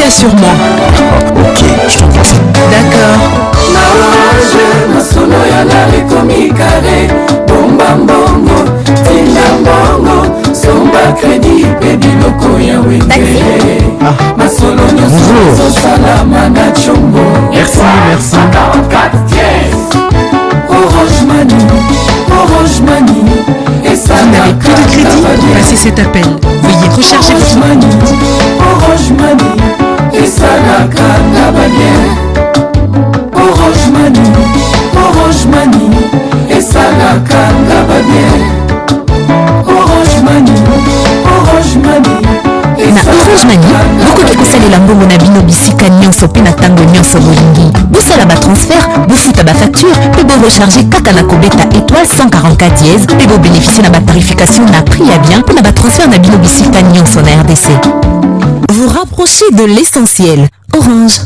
compter sur moi. Ok, je t'envoie ça. D'accord. Naorange, masolo ya lale komi carré. Bomba mbongo, tinga mbongo. Somba crédit, baby loko ya wende. Masolo nyoso salama na chombo. Merci, merci. 44 pièces. Orange Money, Orange Money. Et ça Vous n'avez plus de crédit? Passez cet appel. Veuillez recharger votre Money, Orange Money. Et ça la Orange Money, Orange Money. Et ça la Orange Money, Orange Money. Na Orange Money, bokoki kosalela mbongo na bino bisika nyonso mpe na ntango nyonso bolingi. Bosala batransfert, bofuta bafacture mpe borocharge kaka na kobeta étoile 144 dièse mpe bobénéficie na batarification na prix ya bien mpo na batransfert na bino bisika nyonso na RDC. Vous rapprochez de l'essentiel. Orange.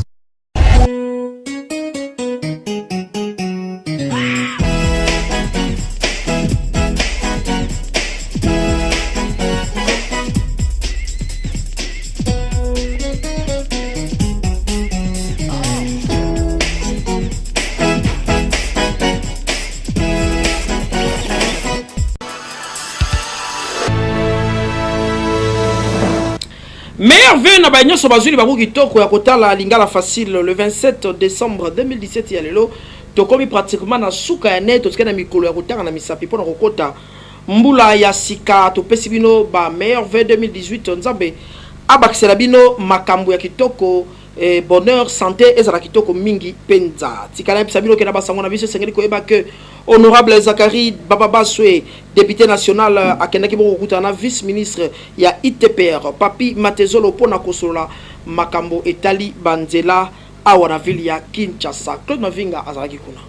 Meilleur vœu na banyo so bazuli bango kitoko ya kotala lingala facile le 27 décembre 2017 ya lelo tokomi pratiquement na suka ya net totika na mikolo ya kotanga na misapi pona kokota mbula ya sika topesi bino ba meilleur vœu 2018 nzambe abakisela bino makambo ya kitoko bonheur santé ezala kitoko mingi penza tikana pesa bino ke na basango na biso sengeli koyeba ke honorable Zakari Bababaswe député national akendaki boko kutana vice ministre ya ITPR Papi Matezolo pona kosola makambo etali banzela awa na ville ya Kinshasa. Claude Mavinga azalaki kuna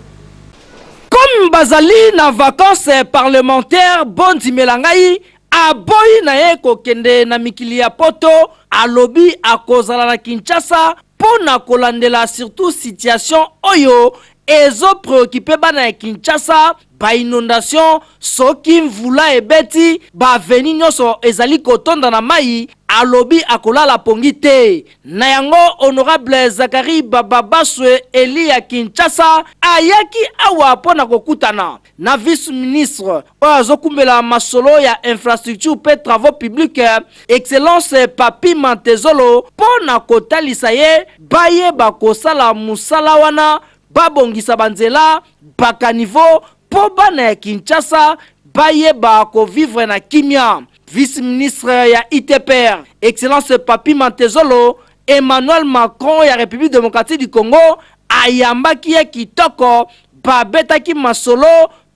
comme bazali na vacances parlementaires bondi melangai aboyi na ye kokende na mikili ya poto alobi akozala na Kinshasa pona kolandela surtout situation oyo ezo préoccupé bana ya Kinshasa ba inondation soki mvula ebeti ba veni nyonso ezali kotonda na mai alobi akolala pongi te na yango honorable Zakari Bababaswe Eli ya Kinshasa ayaki awa pona kokutana na vice ministre oyo azokumbela masolo ya infrastructure pe travaux publics excellence Papi Matezolo pona kotalisa ye baye bakosala musala wana babongisa banzela baka niveau po bana ya Kinshasa baye bako vivre na kimia. Vice ministre ya ITPR excellence Papi Matezolo Emmanuel Macron ya République démocratique du Congo ayambaki ye kitoko babetaki masolo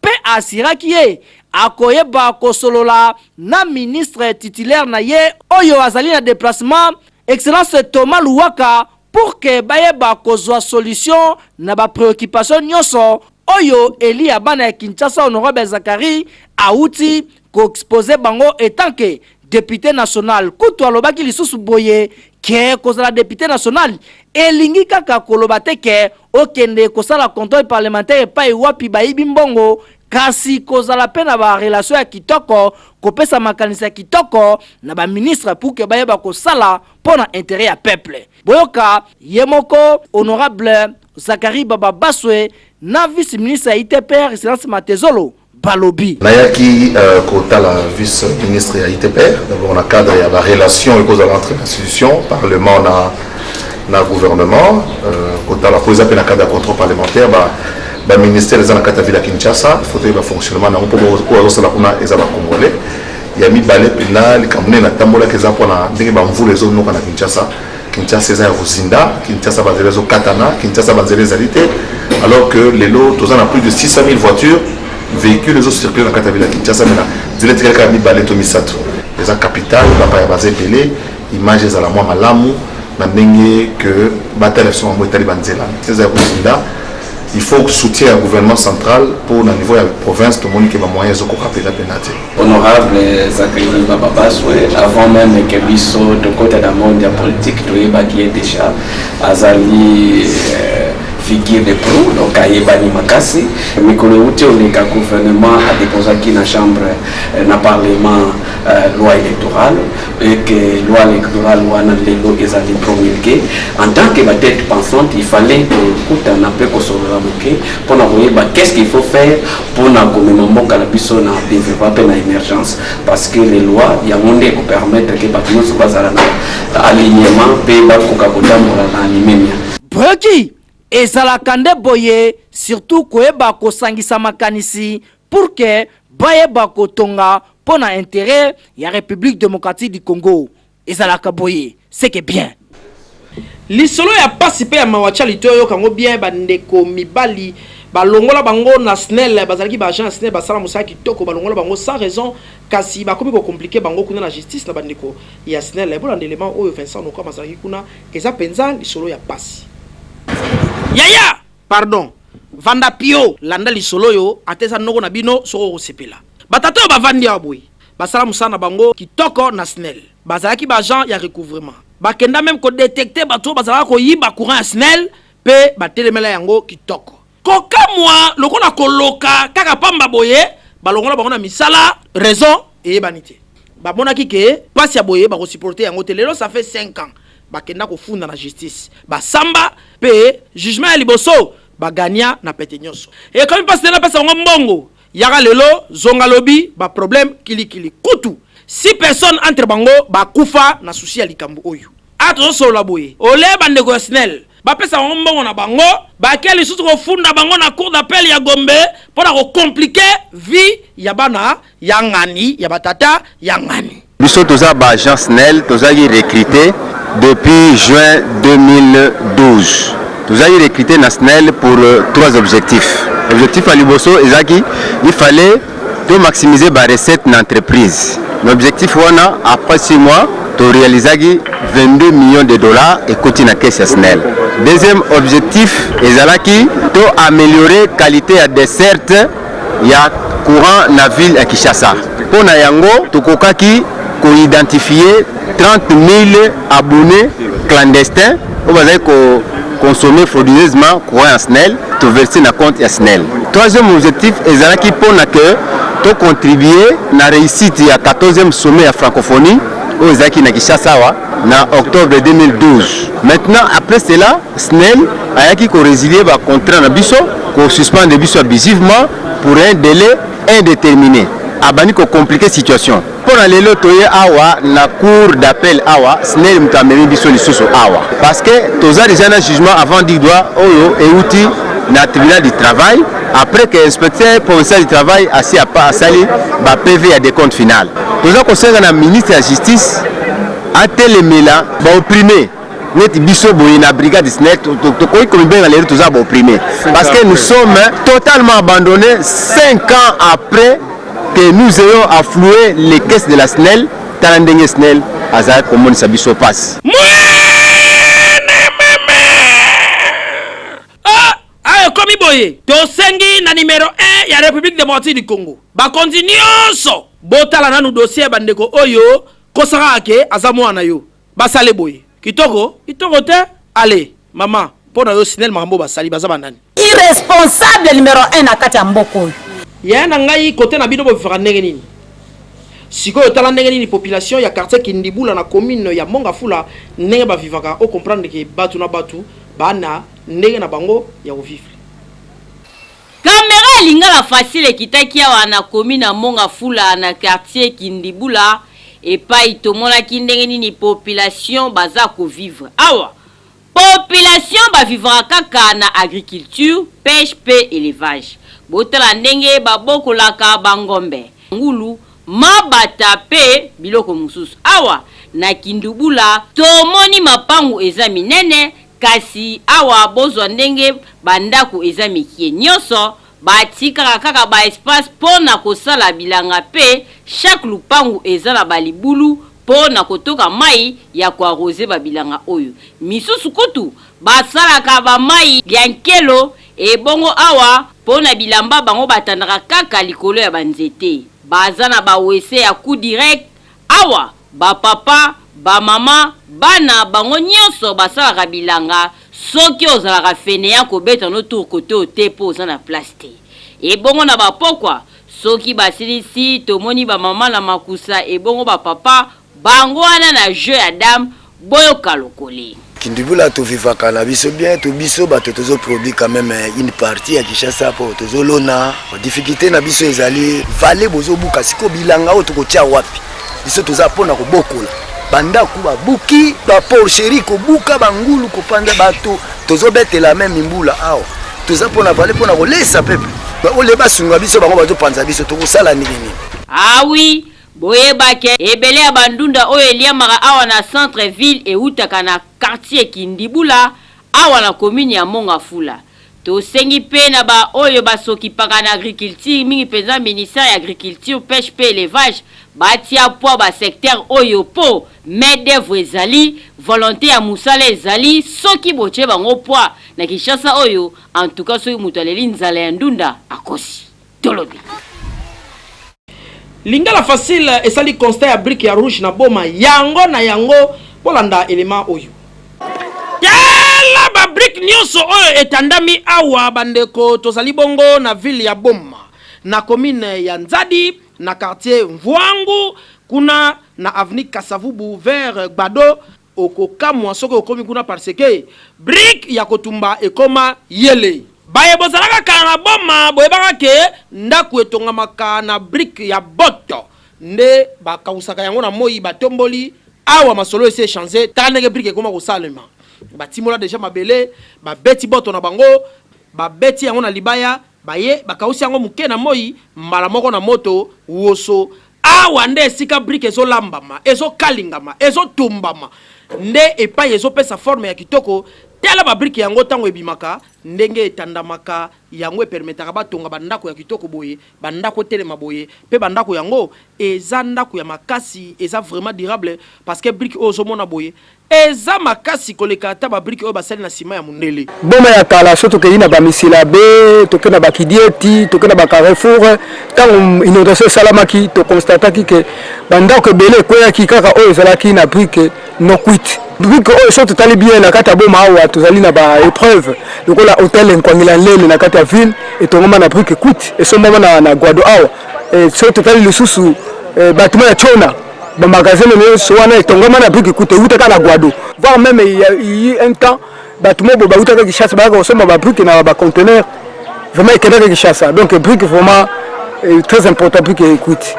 pe asiraki ye akoyeba kosolola na ministre titulaire na ye oyo azali na déplacement excellence Thomas Louaka pour que bayeba kozwa solution na ba préoccupation nyonso oyo Eli abana ya Kinshasa honorable Zakari auti ko exposer bango etant que député national kutu alobaki lisusu boye ke kozala député national elingi kaka koloba te ke okende kosala contrôle parlementaire pa wapi bayibi mbongo kasi kozala pe na ba relation ya kitoko kopesa makanisa ya kitoko na ba ministre pour que bayeba kosala pona intérêt ya peuple boyoka yemoko honorable Zakari Bababaswe na vice ministre ya ITPR excellence Matezolo balobi nayaki kotala vice ministre ya ITPR d'abord na cadre ya ba relation ekozala entre institution parlement na gouvernement kotala koza pe na cadre ya contrôle parlementaire ba ministère ezana kata ville ya Kinshasa faut ba fonctionnement na mpo ko azosala kuna ezaba congolais ya mibale pena likamune na tambola keza pona ndenge ba mvula ezo noka na Kinshasa eza ya Rozinda Kinshasa bazele zo katana Kinshasa bazele zalité alors que les lots tozana plus de 600 000 voitures véhicules ezo circuler na kata ville ya Kinshasa mena zile ka mibale to misato eza capital ba ya bazepele image za la mwa malamu na ndenge que batale son motali banzela eza ya Rozinda. Il faut soutien au gouvernement central pour le niveau de la province, tout le monde qui va moyens de rappeler la pénalité. Honorable Zakari Bababaswe, avant même que Bisso de côté de la monde politique, qui est déjà Azali figure de proue, donc Ayebani Makasi. Mikolo Outi, on est qu'un gouvernement a déposé qui na chambre, na parlement, loi électorale, et que loi électorale, loi na lelo, ils allaient promulguer. En tant que ma tête pensante, il fallait que l'écoute en appel qu'on soit pour nous voir qu'est-ce qu'il faut faire pour nous commémorer que la personne a développé l'émergence. Parce que les lois, il y a un monde qui permet que les gens soient alignement, et Breki, ezalakande boye, surtout koeba kosangisa makanisi, pour que bayeba kotonga pour intérêt ya République démocratique du Congo. Ezalaka boye, c'est que bien. Lisolo ya pasi pe ya mawacha litoyo kango bien bandeko mibali balongola bango na SNEL bazalaki ba agent SNEL basala musaka kitoko balongola bango sans raison kasi bakomi ko compliquer bango kuna na justice na bandeko ya SNEL pour un élément oyo Vincent Nokwa bazalaki kuna eza penza lisolo ya pasi yaya pardon vanda pio landa lisolo yo ateza noko na bino soko sepela batata yo bavandi aboy basala musana bango kitoko na SNEL bazalaki ba agent ya recouvrement bakenda même ko détecter bato bazala ko yiba courant SNEL pe batelemela yango kitoko koka moi lokola koloka kaka pamba boye balongola bango na misala raison et banité bamonaki ke pasi ya boye bako supporter yango telelo ça fait 5 ans bakenda ko funda na justice basamba pe jugement ya liboso bagania na pete nyoso et comme passe na pesa ngo mbongo yaka lelo zonga lobi ba problème kili kutu 6 personnes entre bango bakufa na souci ya likambo oyo ato solo boye ole bandeko ya SNEL bapesa bango mbongo na bango bakeli susu ko funda bango na cour d'appel ya Gombe pona ko compliquer vie ya bana ya ngani ya batata ya ngani biso toza ba agent SNEL toza yi recruté depuis juin 2012 toza yi recruté na SNEL pour 3 objectifs. L'objectif à liboso ezaki il fallait de maximiser ba recette na entreprise. L'objectif wana après 6 mois to réaliser 22 millions de dollars et continue à caisse SNEL. Deuxième objectif ezalaki to améliorer qualité à dessert ya courant na ville à Kinshasa. Pour na yango to kokaki ko identifier 30 000 abonnés clandestins au bazai ko consommer frauduleusement courant SNEL to verser na compte SNEL. Troisième objectif ezalaki pour na que to contribuer na réussite ya 14e sommet à francophonie au Zaki na Kinshasa na octobre 2012. Maintenant après cela SNEL ayaki ko résilier ba contrat na biso ko suspendre biso abusivement pour un délai indéterminé. Abani ko compliquer situation. Pour aller lotoyer awa na cour d'appel awa SNEL mutamemi biso lisusu awa parce que toza déjà un jugement avant dit droit oyo euti na tribunal du travail après que l'inspecteur provincial du travail assis à pas sali ba PV à des comptes final. Toza conseiller na ministre de la justice a telemela ba opprimer net biso boye na brigade SNEL to koyi comme bien aller toza ba opprimer parce que nous sommes totalement abandonnés 5 ans après que nous ayons affloué les caisses de la SNEL talendenge SNEL azar comme ça biso passe. Komi boye tosengi na numéro 1 ya République démocratique du Congo bakonzi nyonso botala nanu dossier bandeko oyo kosaka ake azamwana yo basale boye kitoko te allez mama pona yo SNEL makambo basali baza bandani irresponsable numéro 1 na kati ya mboko ya na ngai côté na bino bo fera ndenge nini sikoyo tala ndenge nini population ya quartier Kindibula na commune ya Mongafula ndenge ba vivaka o comprendre que batu na batu bana ndenge na bango ya vivre. Caméra lingala facile kitaki awa na commune na Mongafula na quartier Kindibula et pa itomona kindenge nini population baza ko vivre. Awa population ba vivra kaka na agriculture, pêche pe élevage. Botala ndenge babokolaka bangombe. Ngulu mabata pe biloko mususu. Awa na Kindibula tomoni mapangu eza minene kasi awa bozwa ndenge bandako eza mikie nyonso batika kaka ba espace pona kosala bilanga pe chaque lupangu eza na balibulu pona kotoka mai ya koarose babilanga oyo misusu kutu basalaka ba mai ya nkelo e bongo awa pona bilamba bango batandaka kaka likolo ya banzete baza na bawese ya coup direct awa ba papa ba mama bana bango nyonso basalaka bilanga soki ozalaka fainéant kobeta no tour côté ote po oza na place te. Ebongo na bapokwa soki basilisi tomoni bamama na makusa ebongo bapapa bango wana na jeu ya dame boyoka lokole. Kindibula to vivaka na biso bien to biso bato tozo produit quand même une partie ya Kinshasa po tozo lona difficulté na biso ezali vale bozo buka siko bilanga o tokotia wapi biso toza pona ko bokola banda ku ba buki ba porcherie ko buka bangulu ko panda bato tozo betela même mbula awo toza pona vale pona ko lesa peuple ba ole basunga biso bango bazo panza biso to kosala nini. Ah oui, boye bake ebele ya bandunda oyo eliamaka awa na centre ville e utaka na quartier Kindibula awa na commune ya Mongafula. To sengi pe na ba oyo basoki paka na agriculture mingi peza ministère ya agriculture pêche pe élevage batia po ba secteur oyo po main d'œuvre ezali volonté ya musala ezali soki boche bango po na Kinshasa oyo en tout cas soki mutaleli nzala ya ndunda akosi tolobi. Lingala facile esali constat ya brique ya rouge na boma yango na yango polanda element oyo. Yala ba brique nyonso oyo etandami awa bandeko tozali bongo na ville ya Boma na commune ya Nzadi na quartier Mvwangu kuna na avenue Kasavubu vers Gbado okokamwa soko okomi kuna parce que brique ya kotumba ekoma yele. Baye bozalaka kana Boma boyebaka ke ndaku etongamaka na brique ya boto nde bakausaka yango na moi batomboli awa masolo ese changer tanenge brique ekoma kosalema batimola déjà mabele babeti boto na bango babeti yango na libaya baye bakausi yango muke na moi mbala moko na moto woso awa nde esika brique ezo lambama ezo kalingama ezo tumbama nde epai ezo pesa forme ya kitoko tela ba brique yango tango ebimaka ndenge etandamaka yango permetaka batonga bandako ya kitoko boye bandako telema boye pe bandako yango eza ndako ya makasi eza vraiment durable parce que brique ozo mona boye eza makasi koleka ta ba brique oyo basali na sima ya mundele. Boma ya kala soto ke ina ba misila be to ke na ba kidieti to ke na ba carrefour tango inondation salamaki to constataki ke bandako belé koya ki kaka oyo zalaki na brique no quit. Brique oyo soto tali bien na kata boma awa tozali na ba épreuve lokola hôtel Nkwangila Lele na kata ville etongoma na brique quit esombama na Gwado awa soto tali lisusu bâtiment ya Chona ba magasin mais soana etongoma na brique quit utaka na Gwado voire même il y a eu un temps bâtiment bo ba utaka Kinshasa ba kosomba ba brique na ba conteneur vraiment ekenda Kinshasa donc brique vraiment très important brique quit.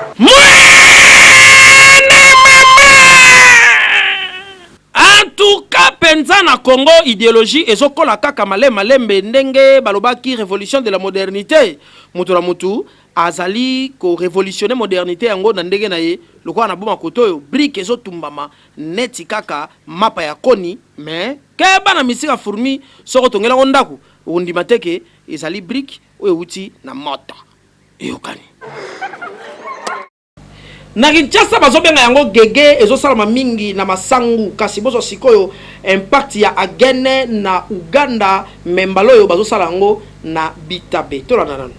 En tout cas, penza na Congo idéologie ezokola kaka malembe ndenge balobaki révolution de la modernité. Mutu na mutu azali ko révolutionner modernité yango na ndenge na ye lokwa na boma kotoyo brique ezotumbama neti kaka mapa ya koni mais ke bana misika fourmi soko tongela ondako undima teke ezali brique oyo uti na mota eyokani. Na Kinshasa bazobenga yango gege ezosalama mingi na masangu kasi bozo sikoyo impact ya agene na Uganda membaloyo bazosala yango na Bitabe tolana nanu.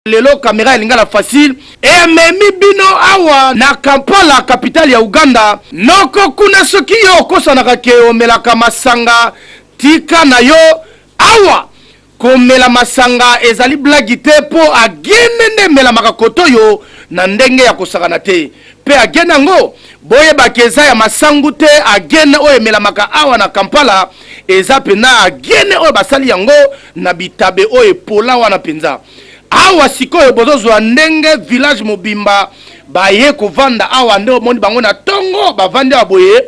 Lelo caméra elingala facile ememi bino awa na Kampala capitale ya Uganda noko kuna soki yo kosanaka ke omelaka masanga tika na yo awa komela masanga ezali blagi te po agene nde mela makakoto yo na ndenge ya kosakana te pe agene yango boye bakeza ya masangu te agene oyo mela maka awa na Kampala eza pena agene oyo basali yango na Bitabe oyo pola wana penza awa sikoyo bozozwa ndenge village mobimba baye kovanda awa nde omoni bango na tongo bavandi aboye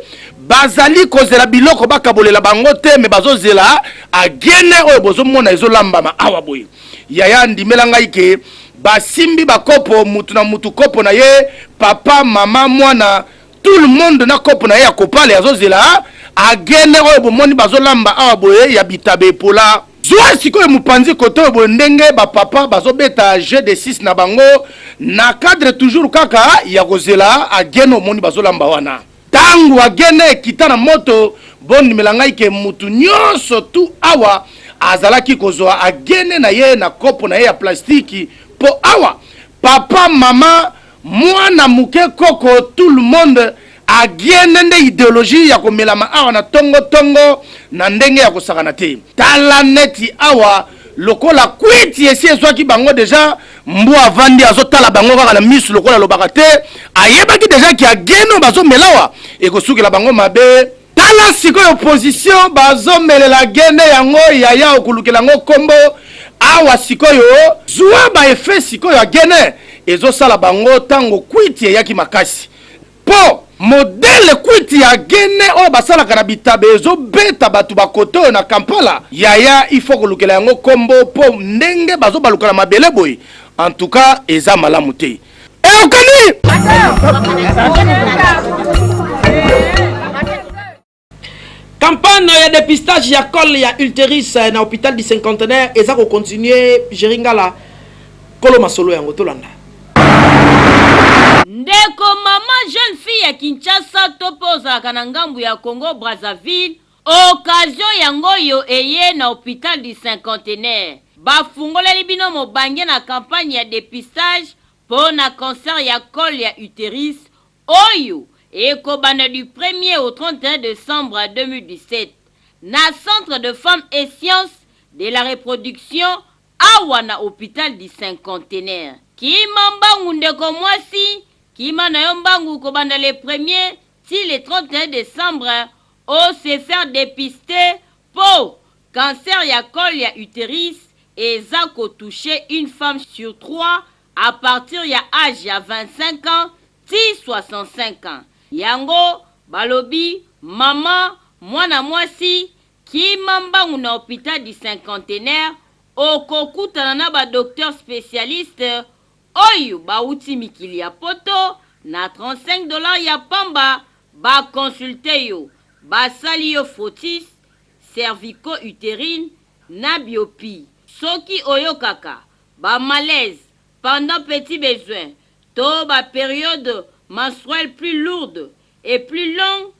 bazali kozela biloko bakabolela bango te me bazozela agene oyo bozomona ezolambama awa boye yaya ndimela ngai ke basimbi bakopo mutu na mutu kopo na ye papa mama mwana tout le monde na kopo na ye ya kopale azozela agene oyo bomoni bazolamba awa boye ya Bitabe pola zwa sikoyo mupanzi koto oyo boye ndenge bapapa bazobeta jeu de 6 na bango na cadre toujours kaka ya kozela agene omoni bazolamba wana tangu agene kitana moto bondi melangai ke mutu nyonso tu awa azalaki kozwa agene na ye na kopo na ye ya plastiki po awa papa mama mwana muke koko tout le monde agene nde idéologie ya komelama awa na tongo na ndenge ya kosakana te tala neti awa lokola kwiti esi ezwaki bango deja mbu avandi azotala bango kaka na misu lokola lobaka te ayebaki deja ki ageno bazomelawa ekosukela bango mabe tala sikoyo opposition bazomelela gene yango yaya okulukela yango kombo awa sikoyo zwa baefe sikoyo agene ezosala bango tango kwiti eyaki makasi po modele kwiti ya gene oyo basalaka na bitabe ezobeta bato bakote oyo na Kampala yaya ifo kolukela yango kombo po ndenge bazobaluka na mabele boye en tout cas eza malamu te eokani campagne ya dépistage ya col ya ultéris na hôpital du cinquantenaire eza ko continuer Jeringala kolo masolo yango tolanda ndeko mama jeune fille ya Kinshasa topozaka na ngambu ya Congo Brazzaville occasion yango yo eye na hôpital du cinquantenaire bafungoleli bino mobange na campagne ya dépistage pour na cancer ya col ya utérus oyo ekobana du 1er au 31 décembre 2017 na centre de femmes et sciences de la reproduction awa na hôpital du cinquantenaire kima mbangu ndeko mwasi kima na yo mbangu kobanda le 1er si le 31 décembre au se faire dépister pour cancer ya col ya utérus et ça ko toucher une femme sur 3 à partir ya âge ya 25 ans ti 65 ans yango balobi mama mwana mwasi kima mbangu na hôpital du cinquantenaire okokutana na ba docteur spécialiste oyo bauti mikili ya poto na $35 ya pamba ba consulte yo basali yo fotis cervico-utérine na biopie soki oyo kaka ba malaise pendant petit besoin to ba période menstruelle plus lourde et plus longue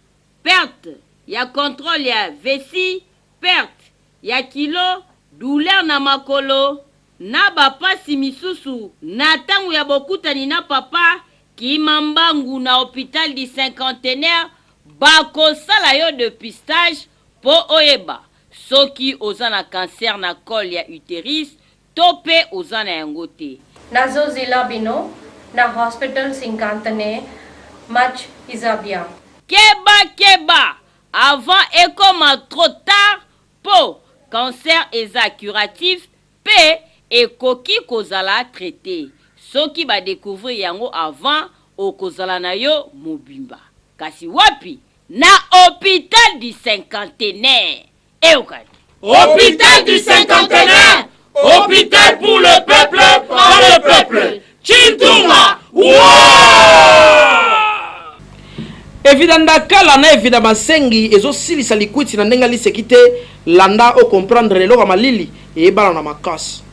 perte ya contrôle ya vessie perte ya kilo douleur na makolo na bapasi misusu na tangu ya bokutani na papa kimambangu na hôpital du cinquantenaire bakosala yo dépistage po oyeba soki oza na cancer na col ya utérus to pe oza na yango te nazozila bino na hospital Cinquantenaire match Isabia keba avant ekoma trop tard po cancer eza curatif pe ekoki kozala traité soki ba découvrir yango avant okozala na yo mobimba kasi wapi na hôpital du cinquantenaire eokati hôpital du cinquantenaire hôpital pour le peuple par le peuple Chintunga evidanda kala na evidama sengi ezosilisa likwiti na ndenga liseki te landa o comprendre lelo ka malili eyebana na makasi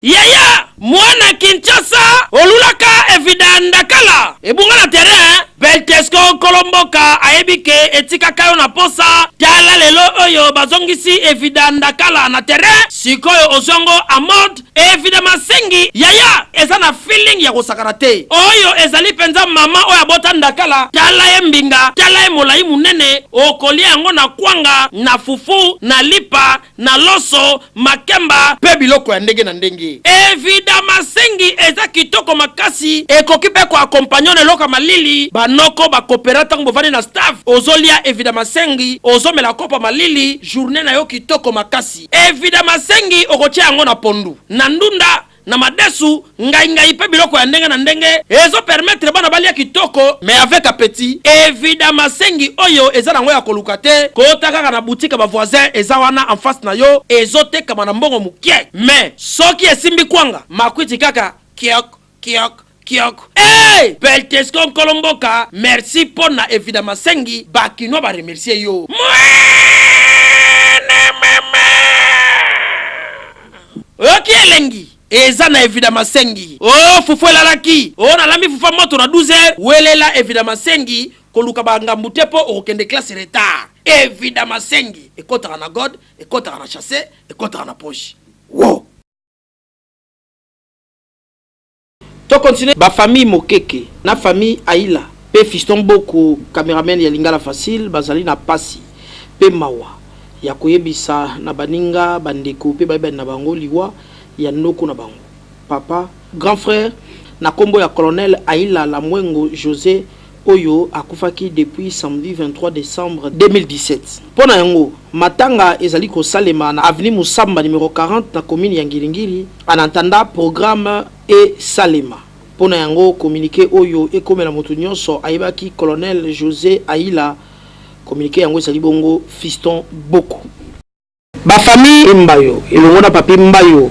yaya mwana Kinshasa olulaka evidanda kala ebunga na terrain Beltesco Kolomboka ayebike etikaka yo na posa tala lelo oyo bazongisi evidanda kala na terrain sikoyo ozongo a mode evidama sengi yaya eza na feeling ya kosakana te oyo ezali penza mama oyo abotanda kala tala ye mbinga tala ye molai munene okolia yango na kwanga na fufu na lipa na loso makemba pe biloko ya ndenge na ndenge evidama sengi eza kitoko makasi ekoki pe ko accompagner eloko malili banoko ba coopérateur bovani na staff ozolia evidama sengi ozomela kopa malili journée na yo kitoko makasi evidama sengi okotia yango na pondu na ndunda na madesu ngai pe biloko ya ndenge na ndenge ezo permettre bana balia kitoko mais avec appétit évidemment sengi oyo eza nango ya koluka te kota kaka na boutique ba voisin eza wana en face na yo ezo teka na mbongo mukie mais soki esimbi kwanga makwiti kaka kiok hey Beltesco Kolomboka merci pour na évidemment sengi bakino ba remercier yo ok elengi eza na évidemment sengi oh fufu elalaki oh na lami fufa moto na 12h welela évidemment sengi koluka bangambu te po okende classe retard évidemment sengi ekotaka na god ekotaka na chassé ekotaka na poche wow to continue ba famille Mokeke na famille Aila pe Fiston Boko cameraman ya Lingala Facile bazali na pasi pe mawa ya koyebisa na baninga bandeko pe babe na bango liwa ya noko na bango papa grand frère na kombo ya colonel Aïla Lamwengo José Oyo akufaki depuis samedi 23 décembre 2017. Pona yango matanga ezali ko salema na avenue Musamba numéro 40 na commune ya Ngiringiri en entendant programme et salema. Pona yango communiqué Oyo et comme la moto nyonso ayebaki colonel José Aïla communiqué yango ezali bongo Fiston Boko. Ba famille Mbayo elongo na papi Mbayo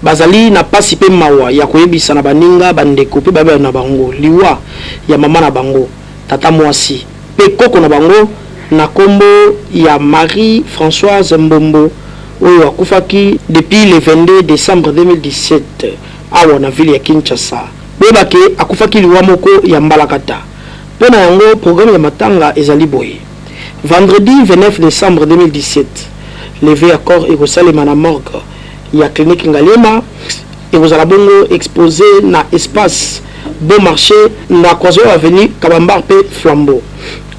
bazali na pasi pe mawa ya koyebisa na baninga bandeko pe baba na bango liwa ya mama na bango tata mwasi pe koko na bango na kombo ya Marie Françoise Mbombo oyo akufaki depuis le 22 décembre 2017 awa na ville ya Kinshasa bebake akufaki liwa moko ya Mbalakata pe na yango programme ya matanga ezali boye vendredi 29 décembre 2017 levé à corps et Salema na morgue ya clinique Ngalema et vous allez bongo exposé na espace bon marché na croisée avenue Kabambar pe Flambeau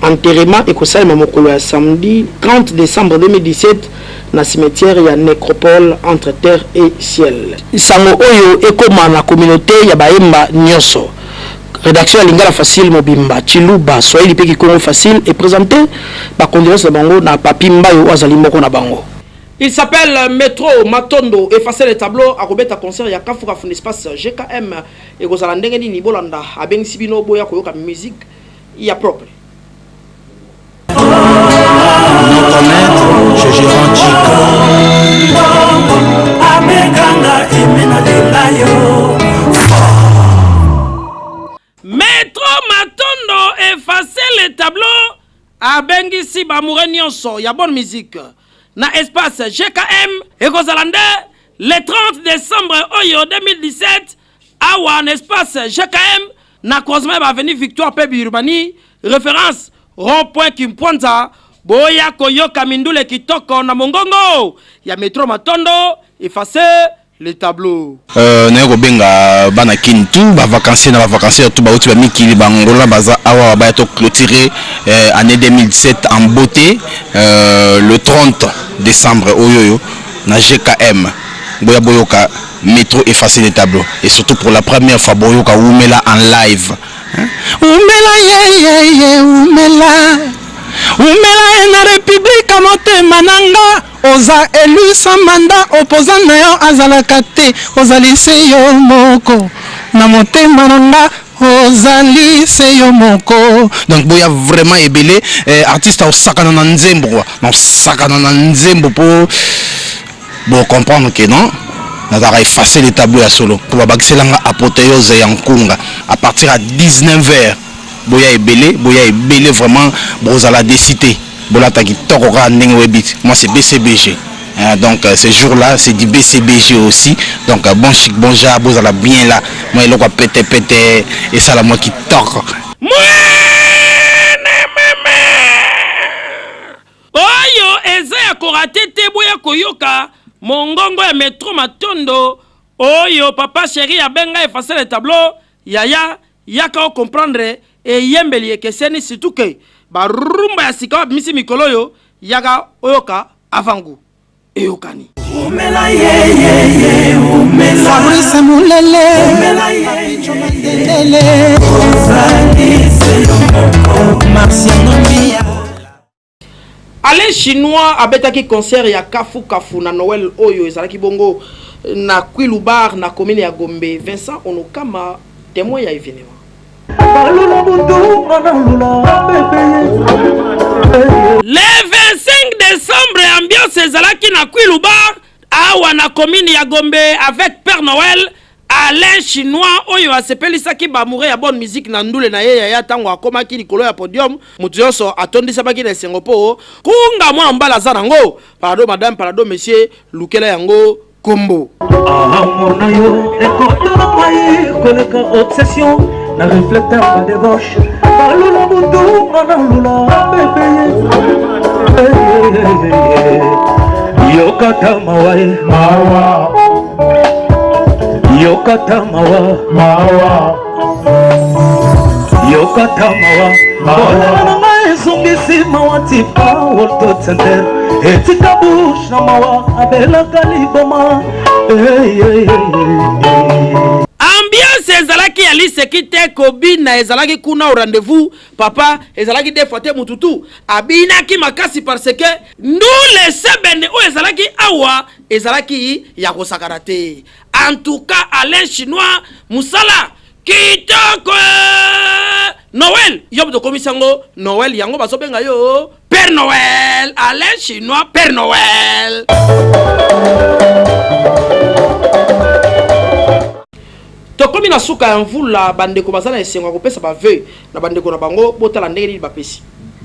enterrement et Salema mokolo ya samedi 30 décembre 2017 na cimetière ya nécropole entre terre et ciel sango oyo ekoma na communauté ya baemba nyonso rédaction ya Lingala Facile Mobimba Chiluba Swahili pe Kikongo Facile et présenté ba condoléances de bango na papi Mbayo azali moko na bango. Il s'appelle Métro Matondo, effacer les tableaux à Robeta concert ya Kafuka fun espace GKM et Gozala ndenge ni bolanda a ben sibino boya koyoka musique ya propre. Notre maître, je gérant Chico. Ameganga emena de layo. Métro Matondo, effacer les tableaux à Bengisi Bamoure Nyonso, ya bonne musique. Na espace GKM et Gozalande le 30 décembre oyo 2017 awa na espace GKM na croisement avenue Victoire Pebi Urbani référence rond-point Kimponza boya koyoka mindule kitoko na mongongo ya Métro Matondo effacer les tableaux na benga bana kintu ba vacances na vacances tout ba uti ba mikili bangola baza awa ba to clôturer année 2017 en beauté le 30 décembre oyoyo na GKM boya boyoka Métro effacer les tableaux et surtout pour la première fois boyoka Umela en live Umela ye Umela na république mote mananga oza élu sans mandat opposant na yo azalaka te ozali se yo moko na motema nanga ozali se yo moko donc boya vraiment ebele artiste osakana na nzembo na sakana na nzembo pour bon comprendre que non nataka effacer les tableaux ya solo pour bakiselanga apothéose ya nkunga à partir à 19h boya ebele vraiment bozala décité bolata ki tokoka ndenge webit moi c'est BCBG donc ce jour là c'est du BCBG aussi donc bon chic bon ja bozala bien là moi eloko pété et ça la moi qui toko oyo eza ya korate te boya koyoka mongongo ya Métro Matondo oyo papa chéri abenga effacer le tableau yaya yaka comprendre et yembeli ekeseni surtout que barumba ya sika misi mikolo yo yaga oyoka avangu eyokani Umela ye umela Fabrice Mulele umela ye jomandelele ozalise yo moko Marciano Mia Alain Chinois abetaki concert ya Kafu na Noël oyo ezalaki bongo na Kwilubar na commune ya Gombe. Vincent Onokama témoin ya événement. Le 25 décembre ambiance ezalaki na Kwilubar awa na commune ya Gombe avec Père Noël Alain Chinois oyo asepelisaki bamoure ya bonne musique na ndule na ye ya tango akomaki likolo ya podium mutu yonso atondisa baki na esengo po kunga mwana mbala za nango parado madame parado monsieur lukela yango kombo amour na yo ekotala mai koleka obsession na reflecteur ba débauche balula bundu na lula bébé yokata mawai mawa yokata mawa yokata mawa olanga ezongisi mawa tipa World Center etika bush na mawa abelaka liboma ambiance ezalaki ya liseki te kobina ezalaki kuna au rendez-vous papa ezalaki des fois te mututu abinaki makasi parce que ndule sebene oyo ezalaki awa ezalaki ya kosakana te. En tout cas Alain Chinois musala kitoko Noël yob de komisango Noël yango basobenga yo Père Noël. Alain Chinois Père Noël. Tokomi na suka ya mvula bandeko bazana esengo kopesa ba veuille na bandeko na bango botala ndenge ba pesi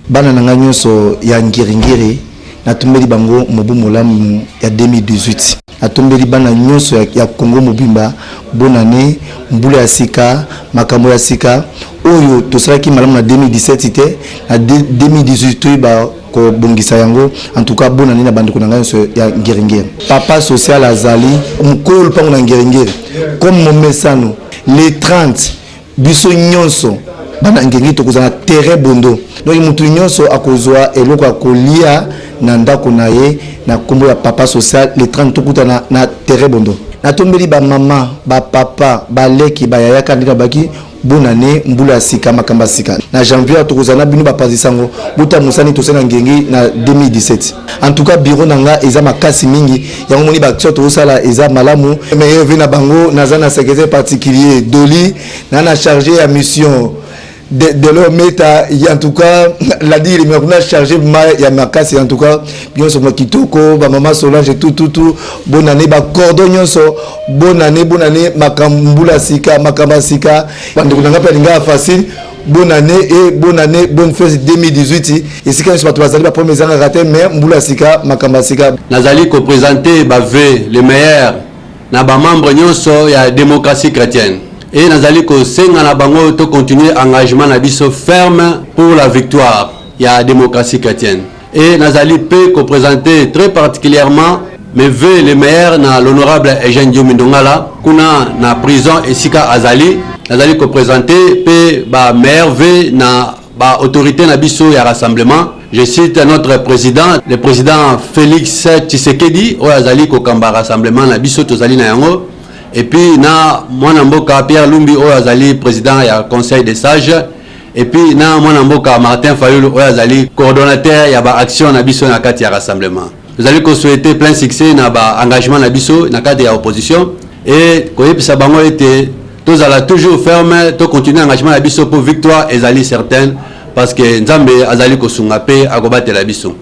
bana nanga nyonso ya ngiringiri natumbeli bango mobu molamu ya 2018 natumbeli bana nyonso ya Kongo mobimba bonane mbula ya sika makambo ya sika oyo tosalaki malamu na 2017 te na 2018 ba ko bongisa yango en tout cas bonane na bandeko nanga nyonso ya ngiringiri papa social azali mukolo pango na ngiringiri comme mon messano les 30 biso nyonso bana ngiringiri tokozana terrain bondo donc mutu nyonso akozwa eloko akolia na ndako na ye na kombo ya papa social les 30 tokutana na terrain bondo natombeli ba mama ba papa ba leki ba yaya kandika baki bonane mbula sika makamba sika na janvier tokozana bino ba pazisango buta musani tosena ngengi na 2017 en tout cas bureau nanga eza makasi mingi yango moni ba action tosala eza malamu mais yewe na bango nazana secrétaire particulier Doli na chargé ya mission de leur méta en tout cas la dire mais on a chargé ya makasi en tout cas bien sur kitoko ba mama Solange tout bonne année ba cordon nyonso bonne année makambula sika makamba sika bande kunanga pa linga facile bonne année bonne fête 2018 et c'est quand je pas bazali ba premier ans raté mais mbula sika makamba sika nazali ko présenter ba vœux les meilleurs na ba membre nyonso ya démocratie chrétienne. Et nazali ko senga na bango to continuer engagement na biso ferme pour la victoire ya démocratie chrétienne. Et nazali peut ko présenter très particulièrement mes vœux les meilleurs na l'honorable Eugène Diomindongala kuna na prison esika azali nazali ko présenter pe ba meilleurs vœux na ba autorité na biso ya rassemblement. Je cite notre président, le président Félix Tshisekedi o azali ko kamba rassemblement na biso tozali na yango. Et puis na mwana mboka Pierre Lumbi o azali président ya conseil des sages et puis na mwana mboka Martin Fayulu o azali coordonnateur ya ba action na biso na kati ya rassemblement. Nous allons souhaiter plein succès na ba engagement na biso na kati ya opposition et koyebisa bango ete tous ala toujours ferme to continuer engagement na biso pour victoire ezali certaine parce que Nzambe azali kosunga pe akobatela biso.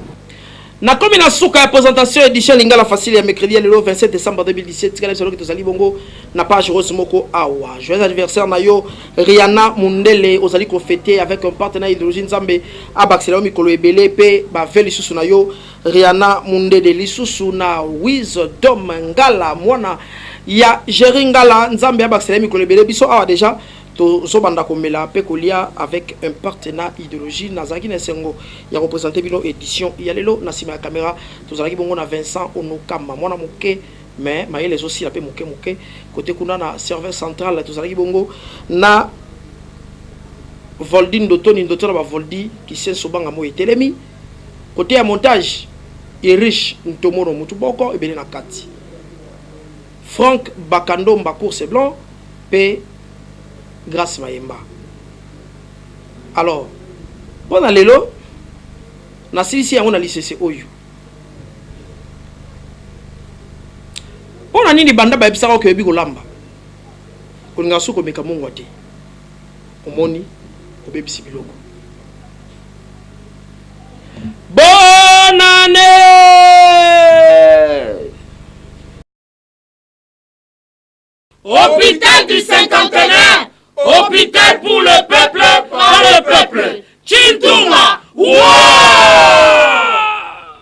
Na komi na suka ya présentation édition lingala facile ya mercredi le 27 décembre 2017 tikala solo kitozali bongo na page rose moko awa. Joyeux anniversaire na yo Rihanna Mundele ozali ko fêter avec un partenaire idéologie Nzambe abaxela mikolo ebele pe ba veli susu na yo Rihanna Mundele lisusu na Wisdom Ngala mwana ya Jeringala Nzambe abaxela mikolo ebele biso awa déjà to sobanda komela pe kolia avec un partenaire idéologie nazaki na sengo ya représenter bino édition ya lelo na sima ya caméra tozalaki bongo na Vincent Onokamba mwana moke mais mayele aussi la pe moke côté kuna na serveur central tozalaki bongo na Voldi Ndotoni Ndoto na ba Voldi qui se sobanga mo etelemi côté ya montage Irish Ntomoro Mutuboko ebele na kati Franck Bakando Mbacourse Blanc pe Grâce Mayemba. Alors, pendant l'élo, na silisi yango na lisese oyo. Pona nini banda ba ebisaka ko yebi kolamba. Kolinga suko meka mungu ate. Omoni obebisi biloko. Bonne année! Hôpital du cinquantenaire! Hôpital pour le peuple, par le peuple. Chintuma.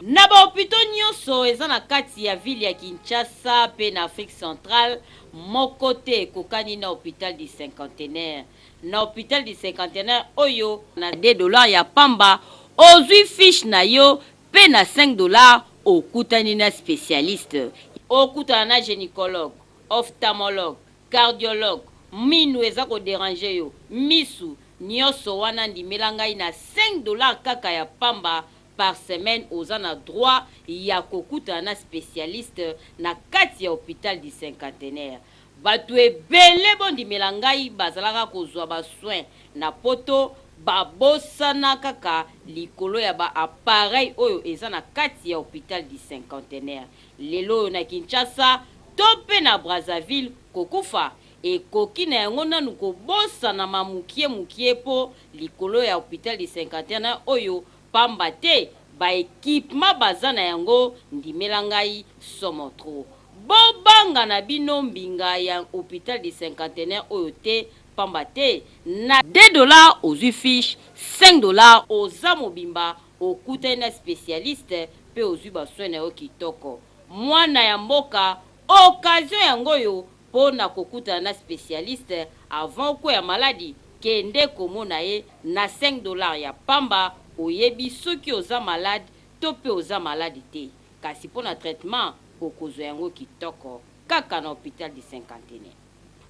Na ba hôpital nyonso eza na kati ya ville ya Kinshasa pe na Afrique centrale mokote kokani na hôpital du cinquantenaire. Na hôpital du cinquantenaire oyo na $2 ya pamba ozwi fiche na yo pe na $5 okutani na spécialiste. Okutana na gynécologue, ophtalmologue, cardiologue. Minu eza ko déranger yo misu nyonso wana ndimela ngai na 5 dollars kaka ya pamba par semaine oza na droit ya kokutana na spécialiste na kati ya hôpital du cinquantenaire. Bato ebele bondimela ngai bazalaka kozwa basoin na poto babosana kaka likolo ya ba appareil oyo eza na kati ya hôpital du cinquantenaire. Lelo na Kinshasa to pe na Brazzaville kokufa ekoki na yango nanu kobosana mukie po likolo ya hôpital du cinquantenaire oyo pamba te ba équipement baza na yango ndimela ngai somotro. Bobanga na bino mbinga ya hôpital du cinquantenaire oyo te pamba te na 2 dollars ozwi fiche, 5 dollars oza mobimba okuta na spécialiste pe ozwi basoin na yo kitoko. Mwana ya mboka occasion yango yo pona kokuta na spécialiste avant ko ya maladie kende komona ye na 5 dollars ya pamba oyebi soki oza malade to pe oza malade te. Kasi pona traitement okozwa yango kitoko kaka na hôpital du cinquantenaire.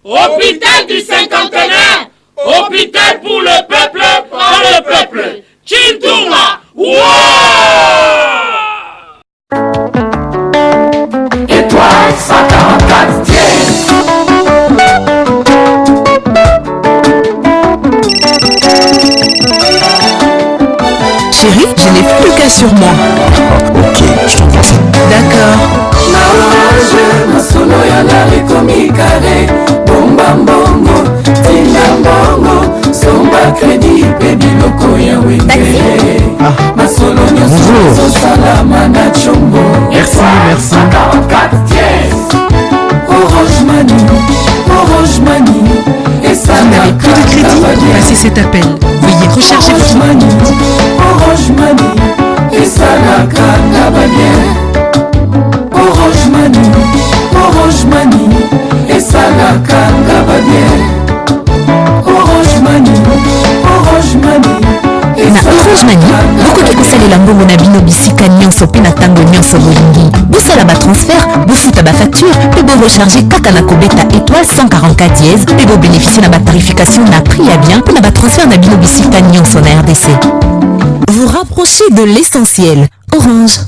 Hôpital du cinquantenaire, hôpital pour le peuple, par le peuple. Chintuma, Étoile 144 dièse. Chérie, je n'ai plus le cas sur moi. Ok, je t'envoie ça. D'accord. Naorange, masolo ya lale komi kare. Bomba mbongo, tina mbongo. Somba kredi, pe biloko ya wenge. Masolo nyoso, salama na chombo. Merci, merci. 44 dièse. Orange Money. Et ça Vous n'avez plus de crédit? Passez cet appel. Veuillez recharger votre money. Orange Money. Et ça la kanga bien. Orange Money. Et ça la kanga bien. Orange Money. Na Orange Money, bokoki kosalela mbongo na bino bisika nyonso pe na ntango nyonso bolingi. Bosala batransfert, bofuta bafacture pe borocharge kaka na kobeta étoile 144 dièse pe bobénéficie na batarification na prix ya bien pe na batransfert na bino bisika nyonso na RDC. Vous rapprochez de l'essentiel. Orange.